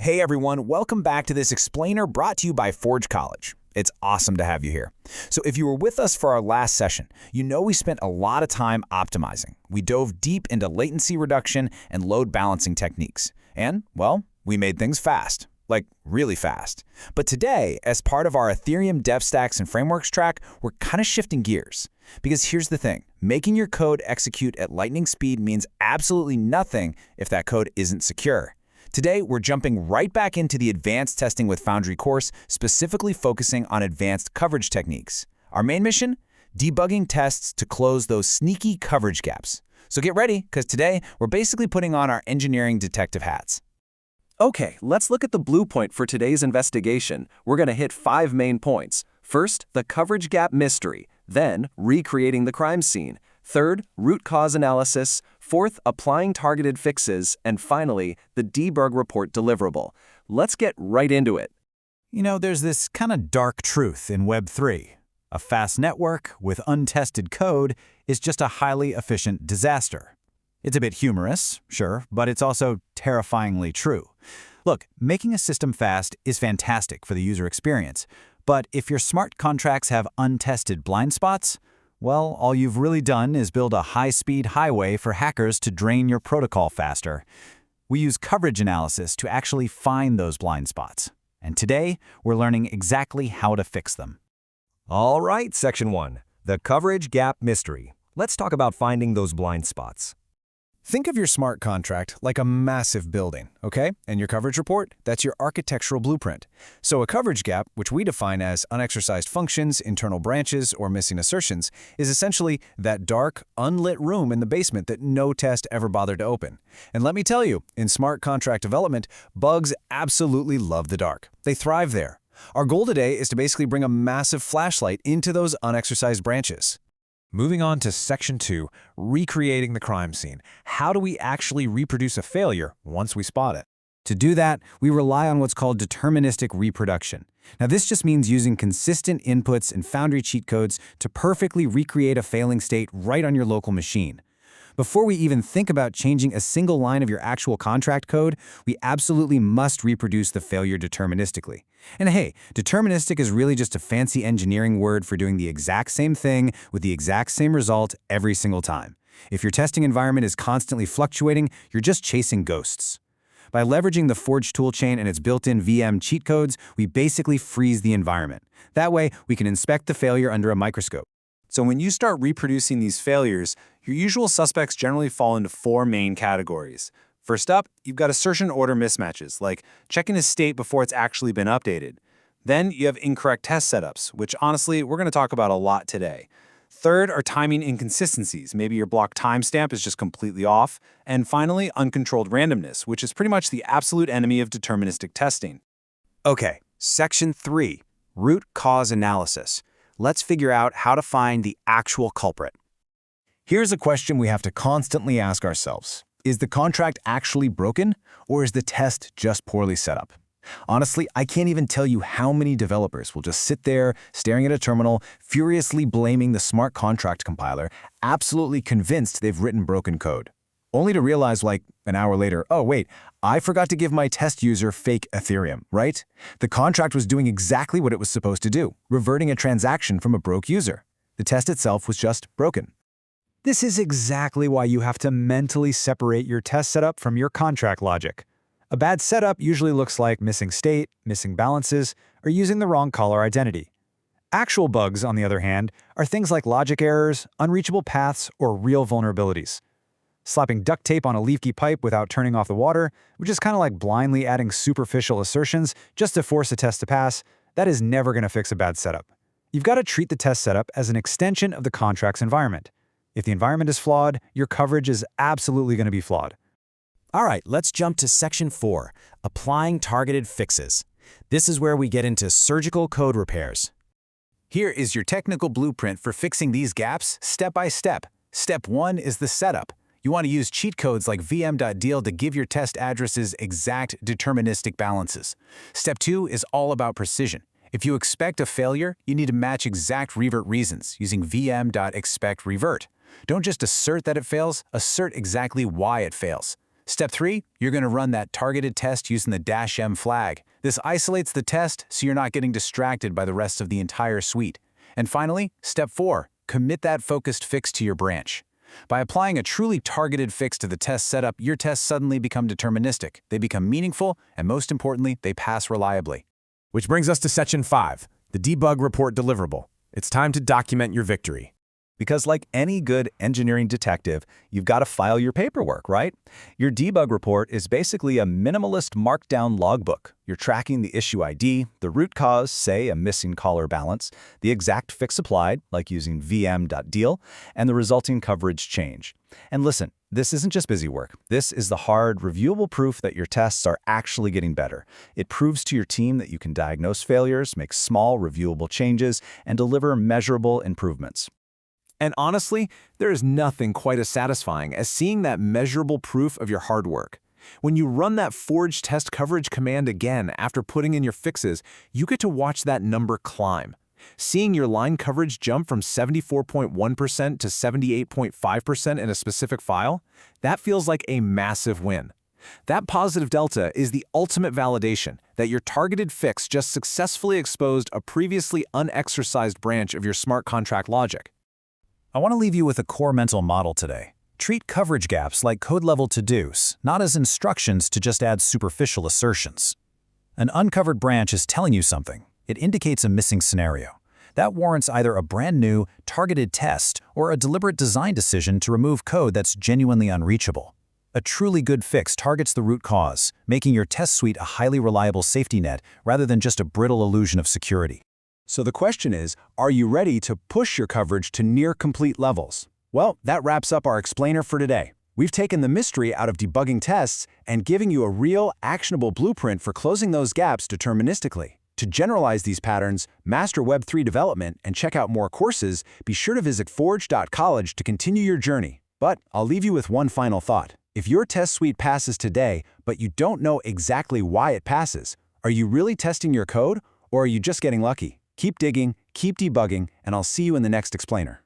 Hey everyone, welcome back to this explainer brought to you by Forge College. It's awesome to have you here. So if you were with us for our last session, you know we spent a lot of time optimizing. We dove deep into latency reduction and load balancing techniques. And, well, we made things fast. Like, really fast. But today, as part of our Ethereum dev stacks and frameworks track, we're kind of shifting gears. Because here's the thing, making your code execute at lightning speed means absolutely nothing if that code isn't secure. Today, we're jumping right back into the Advanced Testing with Foundry course, specifically focusing on advanced coverage techniques. Our main mission? Debugging tests to close those sneaky coverage gaps. So get ready, because today, we're basically putting on our engineering detective hats. Okay, let's look at the blue point for today's investigation. We're going to hit 5 main points. First, the coverage gap mystery. Then, recreating the crime scene. Third, root cause analysis. Fourth, applying targeted fixes. And finally, the debug report deliverable. Let's get right into it. You know, there's this kind of dark truth in Web 3. A fast network with untested code is just a highly efficient disaster. It's a bit humorous, sure, but it's also terrifyingly true. Look, making a system fast is fantastic for the user experience, but if your smart contracts have untested blind spots, well, all you've really done is build a high-speed highway for hackers to drain your protocol faster. We use coverage analysis to actually find those blind spots. And today, we're learning exactly how to fix them. All right, Section 1, the coverage gap mystery. Let's talk about finding those blind spots. Think of your smart contract like a massive building, okay? And your coverage report, that's your architectural blueprint. So a coverage gap, which we define as unexercised functions, internal branches, or missing assertions, is essentially that dark, unlit room in the basement that no test ever bothered to open. And let me tell you, in smart contract development, bugs absolutely love the dark. They thrive there. Our goal today is to basically bring a massive flashlight into those unexercised branches. Moving on to Section 2, recreating the crime scene. How do we actually reproduce a failure once we spot it? To do that, we rely on what's called deterministic reproduction. Now, this just means using consistent inputs and Foundry cheat codes to perfectly recreate a failing state right on your local machine. Before we even think about changing a single line of your actual contract code, we absolutely must reproduce the failure deterministically. And hey, deterministic is really just a fancy engineering word for doing the exact same thing with the exact same result every single time. If your testing environment is constantly fluctuating, you're just chasing ghosts. By leveraging the Forge toolchain and its built-in VM cheat codes, we basically freeze the environment. That way, we can inspect the failure under a microscope. So when you start reproducing these failures, your usual suspects generally fall into 4 main categories. First up, you've got assertion order mismatches, like checking a state before it's actually been updated. Then you have incorrect test setups, which honestly, we're going to talk about a lot today. Third are timing inconsistencies. Maybe your block timestamp is just completely off. And finally, uncontrolled randomness, which is pretty much the absolute enemy of deterministic testing. Okay, Section 3, root cause analysis. Let's figure out how to find the actual culprit. Here's a question we have to constantly ask ourselves. Is the contract actually broken, or is the test just poorly set up? Honestly, I can't even tell you how many developers will just sit there, staring at a terminal, furiously blaming the smart contract compiler, absolutely convinced they've written broken code. Only to realize, like, an hour later, oh wait, I forgot to give my test user fake Ethereum, right? The contract was doing exactly what it was supposed to do, reverting a transaction from a broke user. The test itself was just broken. This is exactly why you have to mentally separate your test setup from your contract logic. A bad setup usually looks like missing state, missing balances, or using the wrong caller identity. Actual bugs, on the other hand, are things like logic errors, unreachable paths, or real vulnerabilities. Slapping duct tape on a leaky pipe without turning off the water, which is kind of like blindly adding superficial assertions just to force a test to pass, that is never going to fix a bad setup. You've got to treat the test setup as an extension of the contract's environment. If the environment is flawed, your coverage is absolutely going to be flawed. All right, let's jump to Section 4, applying targeted fixes. This is where we get into surgical code repairs. Here is your technical blueprint for fixing these gaps step by step. Step 1 is the setup. You want to use cheat codes like vm.deal to give your test addresses exact deterministic balances. Step 2 is all about precision. If you expect a failure, you need to match exact revert reasons using vm.expectRevert. Don't just assert that it fails, assert exactly why it fails. Step 3, you're going to run that targeted test using the -m flag. This isolates the test so you're not getting distracted by the rest of the entire suite. And finally, step 4, commit that focused fix to your branch. By applying a truly targeted fix to the test setup, your tests suddenly become deterministic. They become meaningful, and most importantly, they pass reliably. Which brings us to Section 5, the debug report deliverable. It's time to document your victory. Because like any good engineering detective, you've got to file your paperwork, right? Your debug report is basically a minimalist markdown logbook. You're tracking the issue ID, the root cause, say a missing caller balance, the exact fix applied, like using vm.deal, and the resulting coverage change. And listen, this isn't just busy work. This is the hard, reviewable proof that your tests are actually getting better. It proves to your team that you can diagnose failures, make small, reviewable changes, and deliver measurable improvements. And honestly, there is nothing quite as satisfying as seeing that measurable proof of your hard work. When you run that forge test coverage command again after putting in your fixes, you get to watch that number climb. Seeing your line coverage jump from 74.1% to 78.5% in a specific file, that feels like a massive win. That positive delta is the ultimate validation that your targeted fix just successfully exposed a previously unexercised branch of your smart contract logic. I want to leave you with a core mental model today. Treat coverage gaps like code-level to-dos, not as instructions to just add superficial assertions. An uncovered branch is telling you something. It indicates a missing scenario. That warrants either a brand new, targeted test or a deliberate design decision to remove code that's genuinely unreachable. A truly good fix targets the root cause, making your test suite a highly reliable safety net rather than just a brittle illusion of security. So the question is, are you ready to push your coverage to near-complete levels? Well, that wraps up our explainer for today. We've taken the mystery out of debugging tests and giving you a real, actionable blueprint for closing those gaps deterministically. To generalize these patterns, master Web3 development, and check out more courses, be sure to visit forge.college to continue your journey. But I'll leave you with one final thought. If your test suite passes today, but you don't know exactly why it passes, are you really testing your code, or are you just getting lucky? Keep digging, keep debugging, and I'll see you in the next explainer.